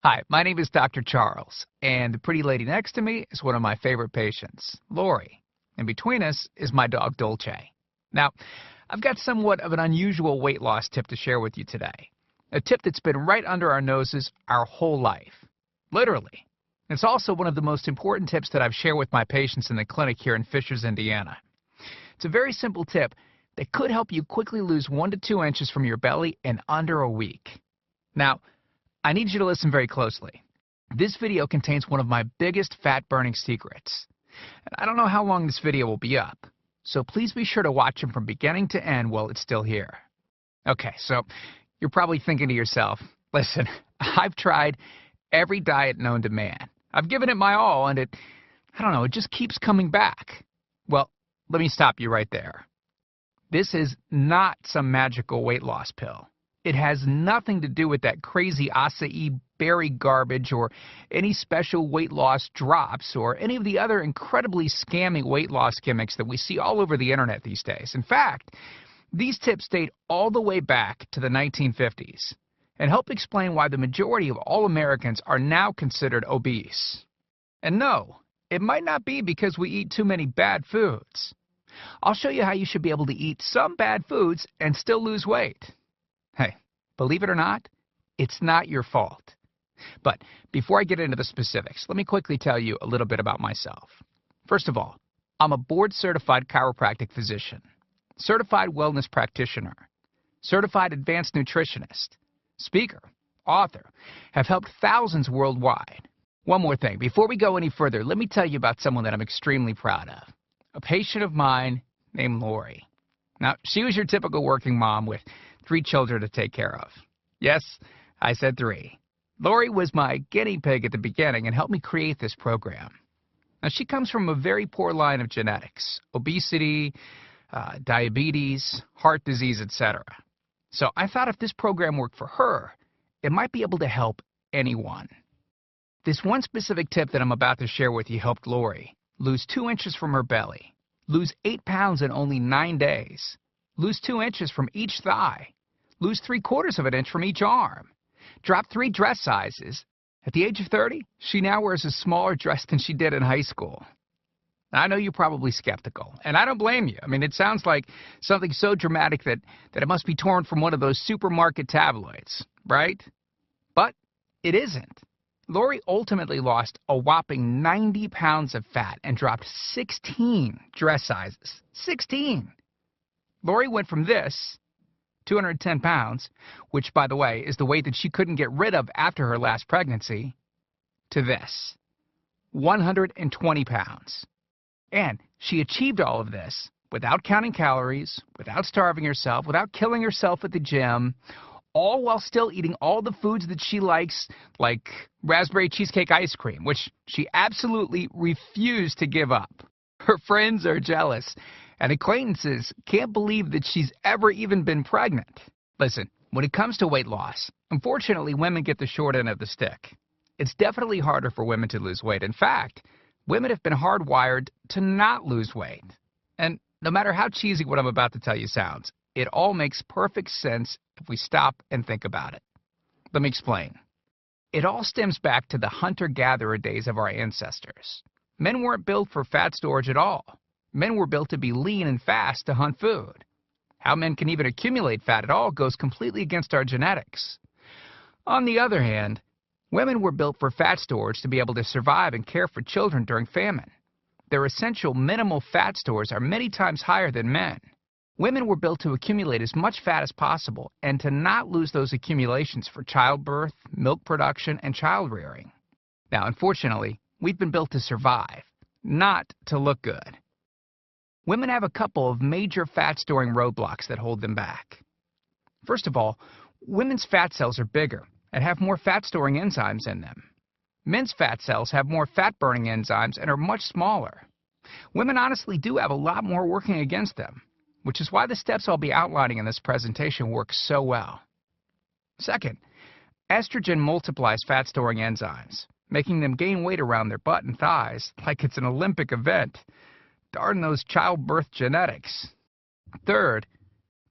Hi, my name is Dr. Charles, and the pretty lady next to me is one of my favorite patients, Lori. And between us is my dog, Dolce. Now, I've got somewhat of an unusual weight loss tip to share with you today. A tip that's been right under our noses our whole life. Literally. It's also one of the most important tips that I've shared with my patients in the clinic here in Fishers, Indiana. It's a very simple tip that could help you quickly lose 1 to 2 inches from your belly in under a week. Now, I need you to listen very closely. This video contains one of my biggest fat-burning secrets. And I don't know how long this video will be up, so please be sure to watch it from beginning to end while it's still here. Okay, so you're probably thinking to yourself, listen, I've tried every diet known to man. I've given it my all, and it just keeps coming back. Well, let me stop you right there. This is not some magical weight loss pill. It has nothing to do with that crazy acai berry garbage or any special weight loss drops or any of the other incredibly scammy weight loss gimmicks that we see all over the internet these days. In fact, these tips date all the way back to the 1950s and help explain why the majority of all Americans are now considered obese. And no, it might not be because we eat too many bad foods. I'll show you how you should be able to eat some bad foods and still lose weight. Hey, believe it or not, it's not your fault. But before I get into the specifics, let me quickly tell you a little bit about myself. First of all, I'm a board-certified chiropractic physician, certified wellness practitioner, certified advanced nutritionist, speaker, author, have helped thousands worldwide. One more thing, before we go any further, let me tell you about someone that I'm extremely proud of, a patient of mine named Lori. Now, she was your typical working mom with 3 children to take care of. Yes, I said 3. Lori was my guinea pig at the beginning and helped me create this program. Now, she comes from a very poor line of genetics, obesity, diabetes, heart disease, etc. So I thought if this program worked for her, it might be able to help anyone. This one specific tip that I'm about to share with you helped Lori lose 2 inches from her belly, lose 8 pounds in only 9 days, lose 2 inches from each thigh, lose 3/4 of an inch from each arm, drop 3 dress sizes. At the age of 30, she now wears a smaller dress than she did in high school. Now, I know you're probably skeptical, and I don't blame you. I mean, it sounds like something so dramatic that it must be torn from one of those supermarket tabloids, right? But it isn't. Lori ultimately lost a whopping 90 pounds of fat and dropped 16 dress sizes. 16! Lori went from this, 210 pounds, which, by the way, is the weight that she couldn't get rid of after her last pregnancy, to this, 120 pounds. And she achieved all of this without counting calories, without starving herself, without killing herself at the gym, all while still eating all the foods that she likes, like raspberry cheesecake ice cream, which she absolutely refused to give up. Her friends are jealous, and acquaintances can't believe that she's ever even been pregnant. Listen, when it comes to weight loss, unfortunately, women get the short end of the stick. It's definitely harder for women to lose weight. In fact, women have been hardwired to not lose weight. And no matter how cheesy what I'm about to tell you sounds, it all makes perfect sense if we stop and think about it. Let me explain. It all stems back to the hunter-gatherer days of our ancestors. Men weren't built for fat storage at all. Men were built to be lean and fast to hunt food. How men can even accumulate fat at all goes completely against our genetics. On the other hand, women were built for fat storage to be able to survive and care for children during famine. Their essential minimal fat stores are many times higher than men. Women were built to accumulate as much fat as possible and to not lose those accumulations for childbirth, milk production, and child rearing. Now, unfortunately, we've been built to survive, not to look good. Women have a couple of major fat-storing roadblocks that hold them back. First of all, women's fat cells are bigger and have more fat-storing enzymes in them. Men's fat cells have more fat-burning enzymes and are much smaller. Women honestly do have a lot more working against them, which is why the steps I'll be outlining in this presentation work so well. Second, estrogen multiplies fat-storing enzymes, making them gain weight around their butt and thighs like it's an Olympic event. Darn those childbirth genetics. Third,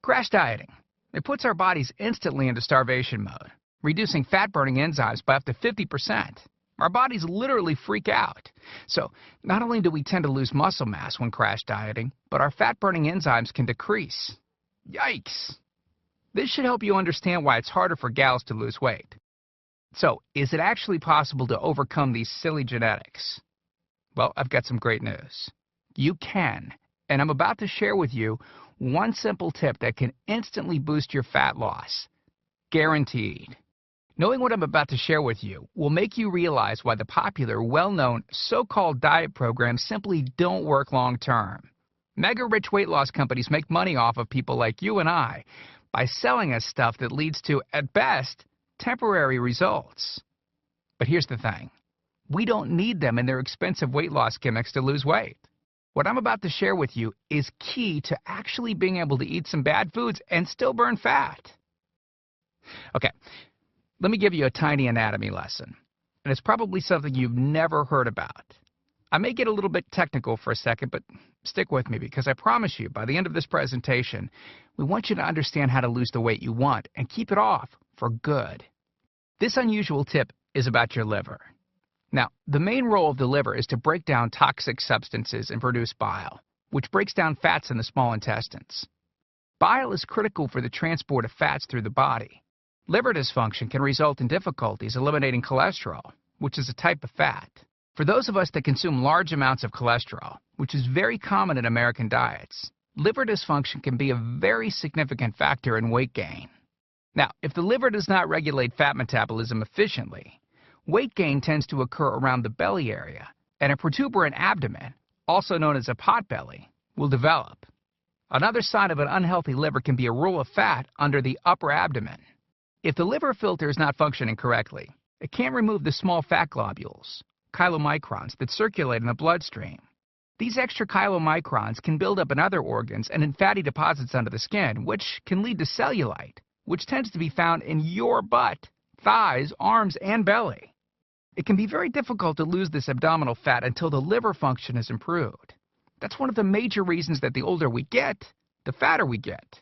crash dieting. It puts our bodies instantly into starvation mode. reducing fat-burning enzymes by up to 50%. Our bodies literally freak out. So, not only do we tend to lose muscle mass when crash dieting, but our fat-burning enzymes can decrease. Yikes! This should help you understand why it's harder for gals to lose weight. So, is it actually possible to overcome these silly genetics? Well, I've got some great news. You can, and I'm about to share with you one simple tip that can instantly boost your fat loss. Guaranteed. Knowing what I'm about to share with you will make you realize why the popular, well-known, so-called diet programs simply don't work long-term. Mega-rich weight loss companies make money off of people like you and I by selling us stuff that leads to, at best, temporary results. But here's the thing. We don't need them in their expensive weight loss gimmicks to lose weight. What I'm about to share with you is key to actually being able to eat some bad foods and still burn fat. Okay, let me give you a tiny anatomy lesson. And it's probably something you've never heard about. I may get a little bit technical for a second, but stick with me because I promise you, by the end of this presentation, we want you to understand how to lose the weight you want and keep it off for good. This unusual tip is about your liver. Now, the main role of the liver is to break down toxic substances and produce bile, which breaks down fats in the small intestines. Bile is critical for the transport of fats through the body. Liver dysfunction can result in difficulties eliminating cholesterol, which is a type of fat. For those of us that consume large amounts of cholesterol, which is very common in American diets, liver dysfunction can be a very significant factor in weight gain. Now, if the liver does not regulate fat metabolism efficiently, weight gain tends to occur around the belly area, and a protuberant abdomen, also known as a potbelly, will develop. Another sign of an unhealthy liver can be a roll of fat under the upper abdomen. If the liver filter is not functioning correctly, it can't remove the small fat globules, chylomicrons, that circulate in the bloodstream. These extra chylomicrons can build up in other organs and in fatty deposits under the skin, which can lead to cellulite, which tends to be found in your butt, thighs, arms, and belly. It can be very difficult to lose this abdominal fat until the liver function is improved. That's one of the major reasons that the older we get, the fatter we get.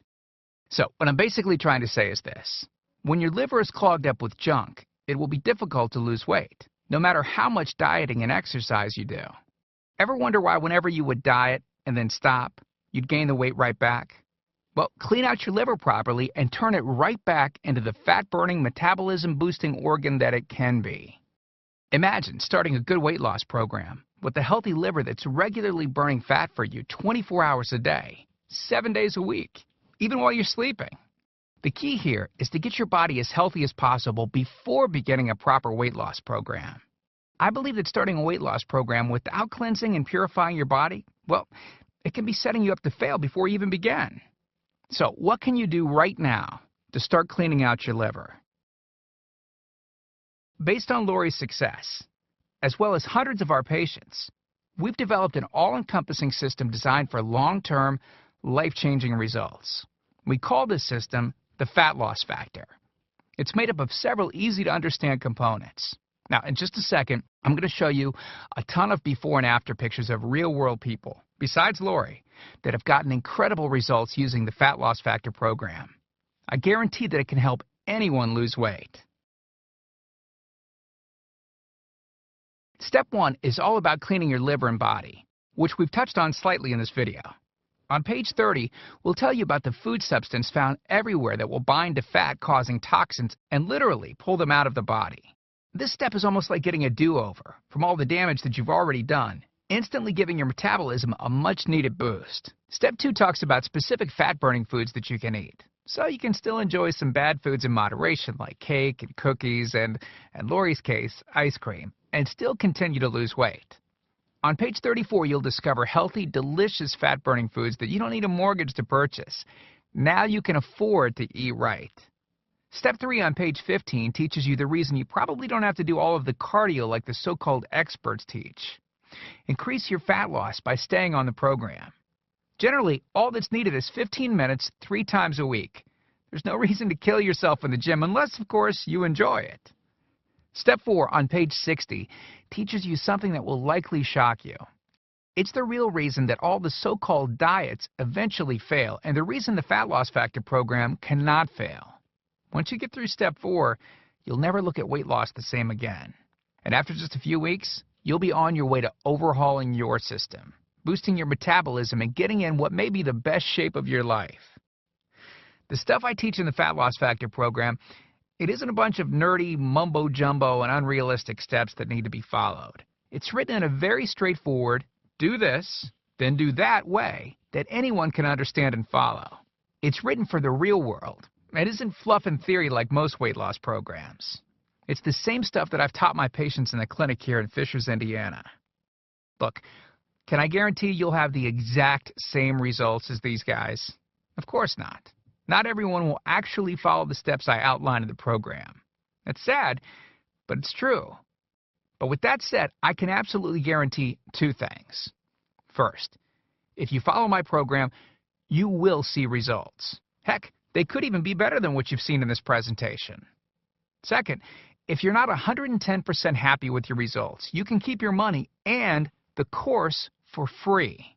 So, what I'm basically trying to say is this. When your liver is clogged up with junk, it will be difficult to lose weight, no matter how much dieting and exercise you do. Ever wonder why whenever you would diet and then stop, you'd gain the weight right back? Well, clean out your liver properly and turn it right back into the fat-burning, metabolism-boosting organ that it can be. Imagine starting a good weight loss program with a healthy liver that's regularly burning fat for you 24 hours a day, 7 days a week, even while you're sleeping. The key here is to get your body as healthy as possible before beginning a proper weight loss program. I believe that starting a weight loss program without cleansing and purifying your body, well, it can be setting you up to fail before you even begin. So, what can you do right now to start cleaning out your liver? Based on Lori's success, as well as hundreds of our patients, we've developed an all-encompassing system designed for long-term, life-changing results. We call this system the Fat Loss Factor. It's made up of several easy-to-understand components. Now, in just a second, I'm going to show you a ton of before and after pictures of real-world people, besides Lori, that have gotten incredible results using the Fat Loss Factor program. I guarantee that it can help anyone lose weight. Step 1 is all about cleaning your liver and body, which we've touched on slightly in this video. On page 30, we'll tell you about the food substance found everywhere that will bind to fat, causing toxins and literally pull them out of the body. This step is almost like getting a do-over from all the damage that you've already done, instantly giving your metabolism a much-needed boost. Step 2 talks about specific fat-burning foods that you can eat, so you can still enjoy some bad foods in moderation like cake and cookies and, in Lori's case, ice cream, and still continue to lose weight. On page 34, you'll discover healthy, delicious fat-burning foods that you don't need a mortgage to purchase. Now you can afford to eat right. Step 3 on page 15 teaches you the reason you probably don't have to do all of the cardio like the so-called experts teach. Increase your fat loss by staying on the program. Generally, all that's needed is 15 minutes 3 times a week. There's no reason to kill yourself in the gym unless, of course, you enjoy it. Step 4 on page 60 teaches you something that will likely shock you. It's the real reason that all the so-called diets eventually fail, and the reason the Fat Loss Factor program cannot fail. Once you get through step 4, you'll never look at weight loss the same again. And after just a few weeks, you'll be on your way to overhauling your system, boosting your metabolism and getting in what may be the best shape of your life. The stuff I teach in the Fat Loss Factor program, it isn't a bunch of nerdy mumbo-jumbo and unrealistic steps that need to be followed. It's written in a very straightforward, do this, then do that way that anyone can understand and follow. It's written for the real world. It isn't fluff and theory like most weight loss programs. It's the same stuff that I've taught my patients in the clinic here in Fishers, Indiana. Look, can I guarantee you'll have the exact same results as these guys? Of course not. Not everyone will actually follow the steps I outline in the program. It's sad, but it's true. But with that said, I can absolutely guarantee two things. First, if you follow my program, you will see results. Heck, they could even be better than what you've seen in this presentation. Second, if you're not 110% happy with your results, you can keep your money and the course for free.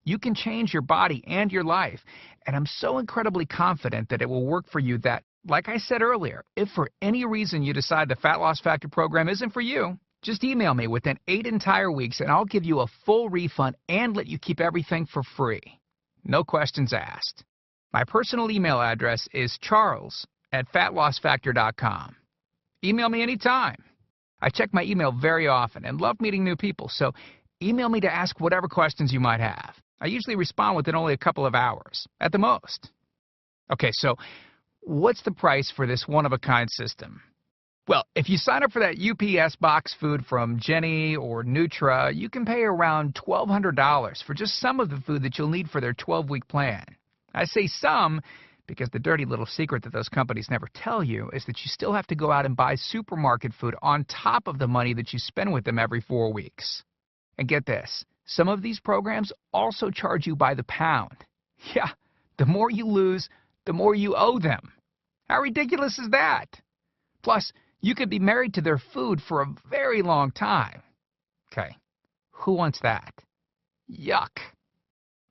You can change your body and your life, and I'm so incredibly confident that it will work for you that, like I said earlier, if for any reason you decide the Fat Loss Factor program isn't for you, just email me within 8 entire weeks and I'll give you a full refund and let you keep everything for free. No questions asked. My personal email address is charles@fatlossfactor.com. Email me anytime. I check my email very often and love meeting new people, so email me to ask whatever questions you might have. I usually respond within only a couple of hours, at the most. Okay, so what's the price for this one-of-a-kind system? Well, if you sign up for that UPS box food from Jenny or Nutra, you can pay around $1,200 for just some of the food that you'll need for their 12-week plan. I say some because the dirty little secret that those companies never tell you is that you still have to go out and buy supermarket food on top of the money that you spend with them every 4 weeks. And get this, some of these programs also charge you by the pound. Yeah, the more you lose, the more you owe them. How ridiculous is that? Plus, you could be married to their food for a very long time. Okay, who wants that? Yuck.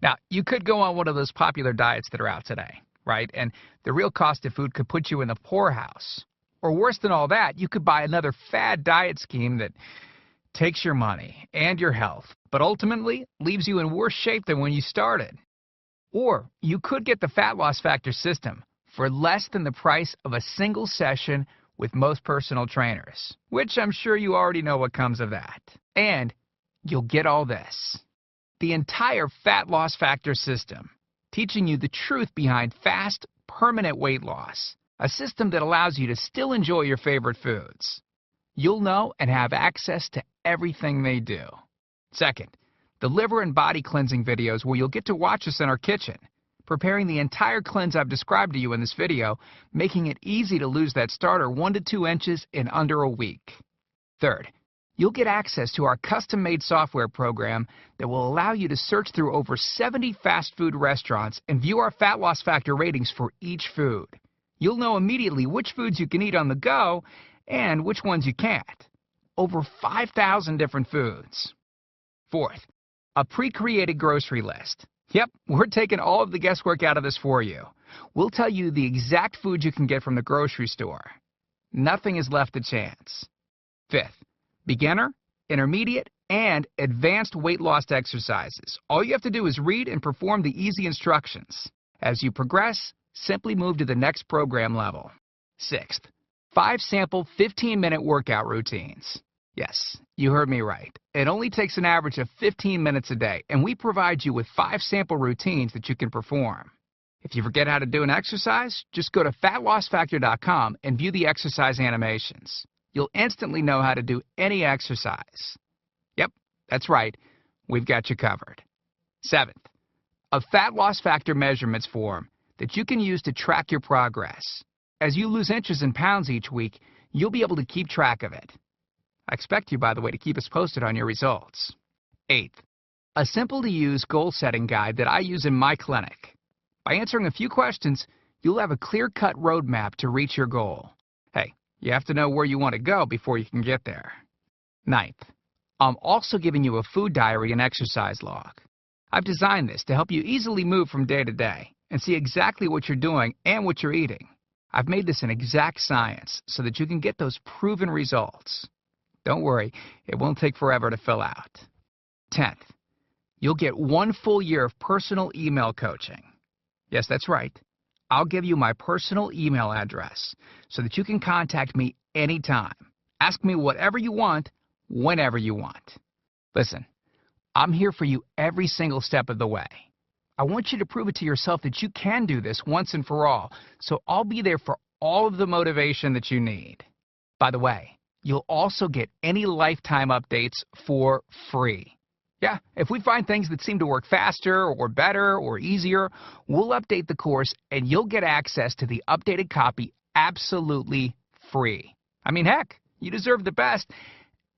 Now, you could go on one of those popular diets that are out today, right? And the real cost of food could put you in the poorhouse. Or worse than all that, you could buy another fad diet scheme that takes your money and your health, but ultimately leaves you in worse shape than when you started. Or you could get the Fat Loss Factor system for less than the price of a single session with most personal trainers, which I'm sure you already know what comes of that. And you'll get all this. The entire Fat Loss Factor system, teaching you the truth behind fast, permanent weight loss, a system that allows you to still enjoy your favorite foods. You'll know and have access to everything they do. Second, the liver and body cleansing videos where you'll get to watch us in our kitchen, preparing the entire cleanse I've described to you in this video, making it easy to lose that starter 1 to 2 inches in under a week. Third, you'll get access to our custom-made software program that will allow you to search through over 70 fast food restaurants and view our Fat Loss Factor ratings for each food. You'll know immediately which foods you can eat on the go and which ones you can't. Over 5,000 different foods. Fourth, a pre-created grocery list. Yep, we're taking all of the guesswork out of this for you. We'll tell you the exact food you can get from the grocery store. Nothing is left to chance. Fifth, beginner, intermediate, and advanced weight loss exercises. All you have to do is read and perform the easy instructions. As you progress, simply move to the next program level. Sixth, 5 sample 15-minute workout routines. Yes, you heard me right. It only takes an average of 15 minutes a day, and we provide you with 5 sample routines that you can perform. If you forget how to do an exercise, just go to fatlossfactor.com and view the exercise animations. You'll instantly know how to do any exercise. Yep, that's right. We've got you covered. Seventh, a Fat Loss Factor measurements form that you can use to track your progress. As you lose inches and pounds each week, you'll be able to keep track of it. I expect you, by the way, to keep us posted on your results. Eighth, a simple-to-use goal-setting guide that I use in my clinic. By answering a few questions, you'll have a clear-cut roadmap to reach your goal. Hey, you have to know where you want to go before you can get there. Ninth, I'm also giving you a food diary and exercise log. I've designed this to help you easily move from day to day and see exactly what you're doing and what you're eating. I've made this an exact science so that you can get those proven results. Don't worry, it won't take forever to fill out. 10th, you'll get 1 full year of personal email coaching. Yes, that's right. I'll give you my personal email address so that you can contact me anytime. Ask me whatever you want, whenever you want. Listen, I'm here for you every single step of the way. I want you to prove it to yourself that you can do this once and for all, so I'll be there for all of the motivation that you need. By the way, you'll also get any lifetime updates for free. Yeah, if we find things that seem to work faster or better or easier, we'll update the course and you'll get access to the updated copy absolutely free. I mean, heck, you deserve the best,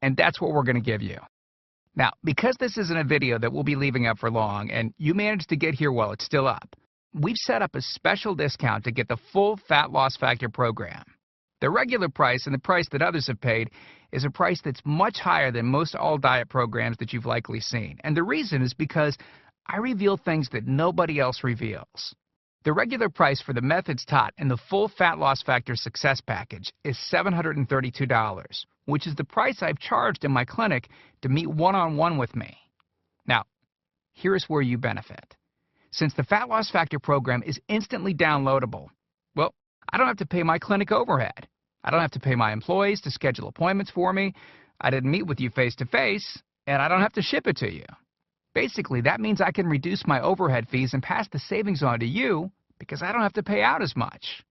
and that's what we're going to give you. Now, because this isn't a video that we'll be leaving up for long, and you managed to get here while it's still up, we've set up a special discount to get the full Fat Loss Factor program. The regular price and the price that others have paid is a price that's much higher than most all-diet programs that you've likely seen. And the reason is because I reveal things that nobody else reveals. The regular price for the methods taught in the full Fat Loss Factor Success Package is $732, which is the price I've charged in my clinic to meet one-on-one with me. Now, here's where you benefit. Since the Fat Loss Factor program is instantly downloadable, well, I don't have to pay my clinic overhead. I don't have to pay my employees to schedule appointments for me. I didn't meet with you face-to-face, and I don't have to ship it to you. Basically, that means I can reduce my overhead fees and pass the savings on to you because I don't have to pay out as much.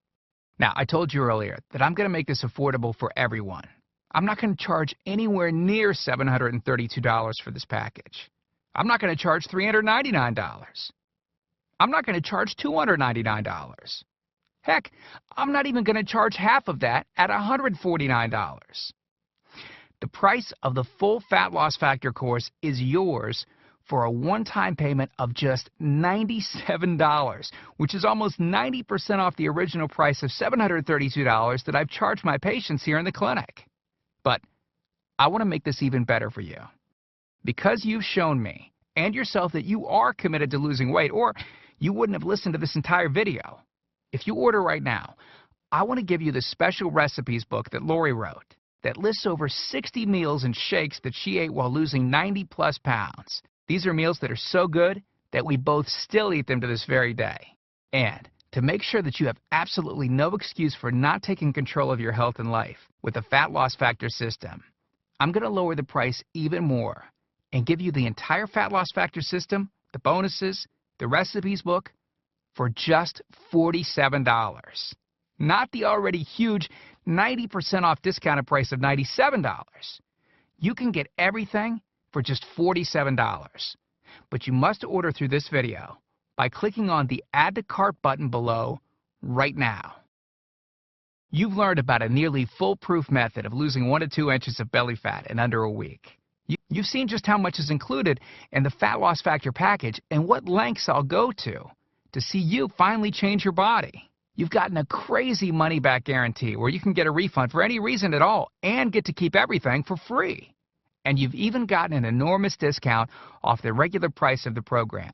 Now, I told you earlier that I'm going to make this affordable for everyone. I'm not going to charge anywhere near $732 for this package. I'm not going to charge $399. I'm not going to charge $299. Heck, I'm not even going to charge half of that at $149. The price of the full Fat Loss Factor course is yours for a one-time payment of just $97, which is almost 90% off the original price of $732 that I've charged my patients here in the clinic. But I want to make this even better for you. Because you've shown me and yourself that you are committed to losing weight, or you wouldn't have listened to this entire video. If you order right now, I want to give you the special recipes book that Lori wrote that lists over 60 meals and shakes that she ate while losing 90+ pounds. These are meals that are so good that we both still eat them to this very day. And to make sure that you have absolutely no excuse for not taking control of your health and life with the Fat Loss Factor system, I'm going to lower the price even more and give you the entire Fat Loss Factor system, the bonuses, the recipes book, for just $47. Not the already huge 90% off discounted price of $97. You can get everything for just $47. But you must order through this video by clicking on the Add to Cart button below right now. You've learned about a nearly foolproof method of losing 1 to 2 inches of belly fat in under a week. You've seen just how much is included in the Fat Loss Factor package and what lengths I'll go to see you finally change your body. You've gotten a crazy money-back guarantee where you can get a refund for any reason at all and get to keep everything for free. And you've even gotten an enormous discount off the regular price of the program,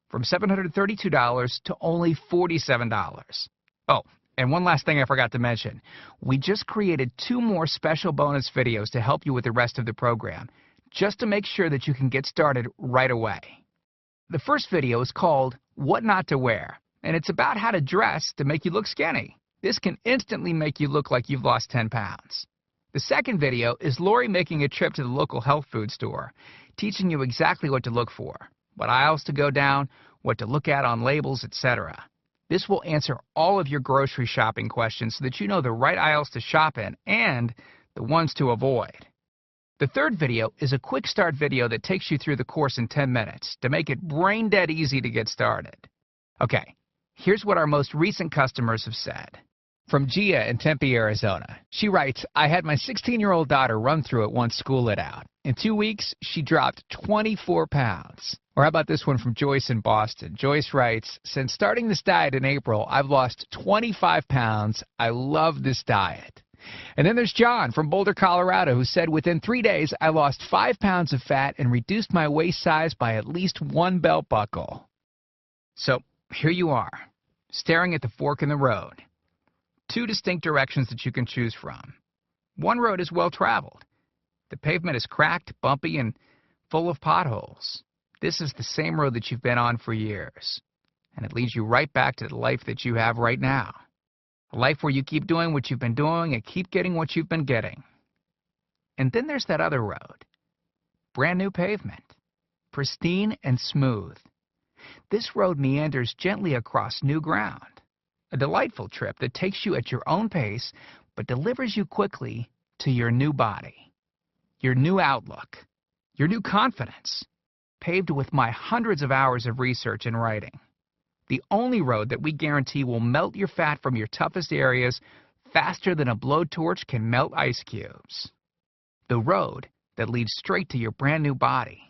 from $732 to only $47. Oh, and one last thing I forgot to mention. We just created 2 more special bonus videos to help you with the rest of the program, just to make sure that you can get started right away. The first video is called What Not to Wear, and it's about how to dress to make you look skinny. This can instantly make you look like you've lost 10 pounds. The second video is Lori making a trip to the local health food store, teaching you exactly what to look for, what aisles to go down, what to look at on labels, etc. This will answer all of your grocery shopping questions so that you know the right aisles to shop in and the ones to avoid. The third video is a quick start video that takes you through the course in 10 minutes to make it brain dead easy to get started. Okay, here's what our most recent customers have said. From Gia in Tempe, Arizona. She writes, I had my 16-year-old daughter run through it once school let out. In 2 weeks, she dropped 24 pounds. Or how about this one from Joyce in Boston? Joyce writes, since starting this diet in April, I've lost 25 pounds. I love this diet. And then there's John from Boulder, Colorado, who said within 3 days, I lost 5 pounds of fat and reduced my waist size by at least 1 belt buckle. So here you are, staring at the fork in the road. two distinct directions that you can choose from. One road is well traveled. The pavement is cracked, bumpy, and full of potholes. This is the same road that you've been on for years, and it leads you right back to the life that you have right now. A life where you keep doing what you've been doing and keep getting what you've been getting. And then there's that other road. Brand new pavement. Pristine and smooth. This road meanders gently across new ground. A delightful trip that takes you at your own pace, but delivers you quickly to your new body, your new outlook, your new confidence, paved with my hundreds of hours of research and writing. The only road that we guarantee will melt your fat from your toughest areas faster than a blowtorch can melt ice cubes. The road that leads straight to your brand new body,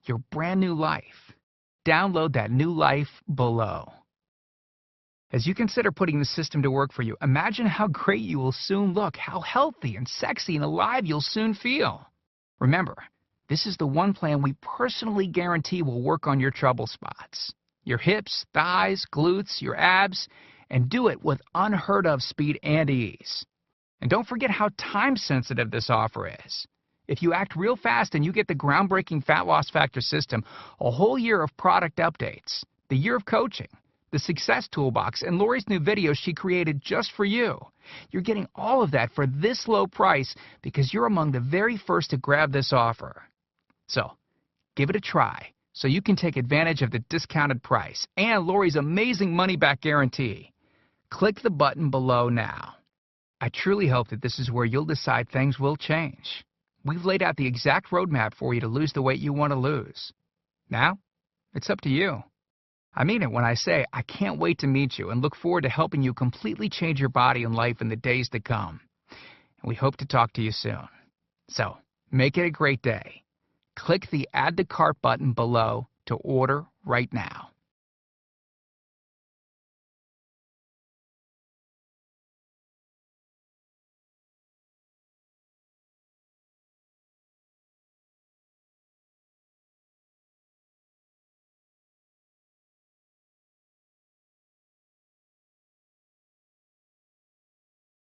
your brand new life. Download that new life below. As you consider putting the system to work for you, imagine how great you will soon look, how healthy and sexy and alive you'll soon feel. Remember, this is the one plan we personally guarantee will work on your trouble spots. Your hips, thighs, glutes, your abs, and do it with unheard of speed and ease. And don't forget how time sensitive this offer is. If you act real fast and you get the groundbreaking Fat Loss Factor system, a whole year of product updates, the year of coaching, the Success Toolbox, and Lori's new videos she created just for you. You're getting all of that for this low price because you're among the very first to grab this offer. So, give it a try so you can take advantage of the discounted price and Lori's amazing money-back guarantee. Click the button below now. I truly hope that this is where you'll decide things will change. We've laid out the exact roadmap for you to lose the weight you want to lose. Now, it's up to you. I mean it when I say I can't wait to meet you and look forward to helping you completely change your body and life in the days to come. And we hope to talk to you soon. So, make it a great day. Click the Add to Cart button below to order right now.